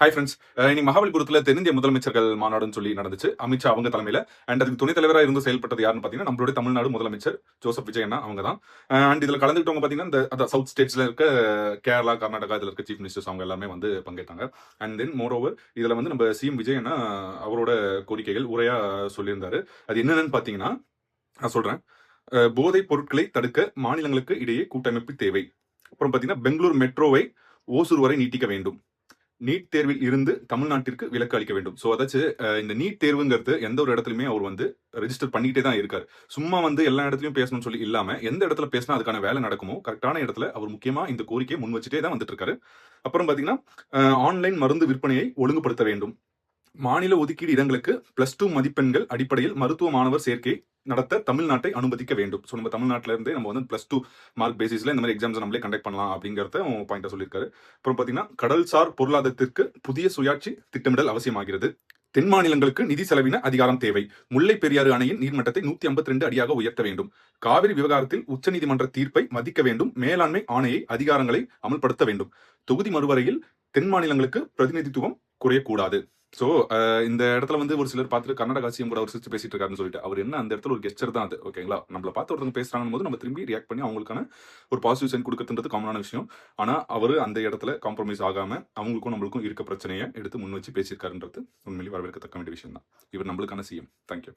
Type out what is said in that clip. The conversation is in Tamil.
Hi friends. இன்னைக்கு மகாபலிபுரத்துல தென்னிந்திய முதலமைச்சர்கள் மாநாடுன்னு சொல்லி நடந்துச்சு. அமித்ஷா அவங்க தலைமையில. அண்ட் அதுக்கு துணைத் தலைவரா இருந்து செயல்பட்டது யாருன்னு பார்த்தீங்கன்னா, நம்மளுடைய தமிழ்நாடு முதலமைச்சர் ஜோசப் விஜய் அண்ணா அவங்க தான். அண்ட் இதுல கலந்துக்கிட்டவங்க பார்த்தீங்கன்னா, இந்த சவுத் ஸ்டேட்ஸ்ல இருக்க கேரளா, கர்நாடகா இதுல இருக்க சீஃப் மினிஸ்டர்ஸ் அவங்க எல்லாமே வந்து பங்கேற்றாங்க. அண்ட் தென் மோர் ஓவர் இதுல வந்து நம்ம சிஎம் விஜய் அண்ணா அவரோட கோரிக்கைகள் உரையா சொல்லியிருந்தாரு. அது என்னன்னு பார்த்தீங்கன்னா, நான் சொல்றேன். போதைப் பொருட்களை தடுக்க மாநிலங்களுக்கு இடையே கூட்டமைப்பு தேவை. அப்புறம் பார்த்தீங்கன்னா, பெங்களூர் மெட்ரோவை ஓசூர் வரை நீட்டிக்க வேண்டும். நீட் தேர்வில் இருந்து தமிழ்நாட்டிற்கு விலக்கு அளிக்க வேண்டும். ஸோ அதாச்சு இந்த நீட் தேர்வுங்கிறது எந்த ஒரு இடத்துலயுமே அவர் வந்து ரெஜிஸ்டர் பண்ணிக்கிட்டே தான் இருக்காரு. சும்மா வந்து எல்லா இடத்துலயும் பேசணும்னு சொல்லி இல்லாம, எந்த இடத்துல பேசினா அதுக்கான வேலை நடக்குமோ, கரெக்ட்டான இடத்துல அவர் முக்கியமா இந்த கோரிக்கையை முன் வச்சுட்டே தான் வந்துட்டு இருக்காரு. அப்புறம் பார்த்தீங்கன்னா, ஆன்லைன் மருந்து விற்பனையை ஒழுங்குபடுத்த வேண்டும். மாநில ஒதுக்கீடு இடங்களுக்கு +2 மதிப்பெண்கள் அடிப்படையில் மருத்துவ மாணவர் சேர்க்கை நடத்த தமிழ்நாட்டை அனுமதிக்க வேண்டும். ஸோ நம்ம தமிழ்நாட்டில இருந்தே நம்ம வந்து +2 மார்க் பேசிஸ்ல இந்த மாதிரி எக்ஸாம்ஸ் நம்மளே கண்டக்ட் பண்ணலாம் அப்படிங்கிறத பாயிண்டா சொல்லியிருக்காரு. அப்புறம் பார்த்தீங்கன்னா, கடல்சார் பொருளாதாரத்திற்கு புதிய சுயாட்சி திட்டமிடல் அவசியமாகிறது. தென் மாநிலங்களுக்கு நிதி செலவின அதிகாரம் தேவை. முல்லை பெரியாறு அணையின் நீர்மட்டத்தை 152 அடியாக உயர்த்த வேண்டும். காவிரி விவகாரத்தில் உச்சநீதிமன்ற தீர்ப்பை மதிக்க வேண்டும். மேலாண்மை ஆணையை அதிகாரங்களை அமல்படுத்த வேண்டும். தொகுதி மறுவரையில் தென் மாநிலங்களுக்கு பிரதிநிதித்துவம் குறையக்கூடாது. ஸோ இந்த இடத்துல வந்து ஒரு சிலர் பார்த்துட்டு கர்நாடகா சிஎம் கூட அவர் சிரிச்சு பேசிட்டு இருக்காருன்னு சொல்லிட்டு அவர் என்ன அந்த இடத்துல ஒரு கெஸ்டர் தான் அது. ஓகேங்களா, நம்மள பார்த்து ஒருத்தவங்க பேசுறாங்க போது நம்ம திரும்பி ரியாக்ட் பண்ணி அவங்களுக்கான ஒரு பாசிட்டிவ் சைன் கொடுக்கறதுன்றது காமனான விஷயம். ஆனா அவரு அந்த இடத்துல காம்ப்ரமைஸ் ஆகாம அவங்களுக்கும் நம்மளுக்கும் இருக்க பிரச்சனையை எடுத்து முன் வச்சு பேசியிருக்காருன்றது உண்மையிலேயே வரவேற்கத்தக்க வேண்டிய விஷயம் தான். இவர் நம்மளுக்கான சிஎம். தேங்க்யூ.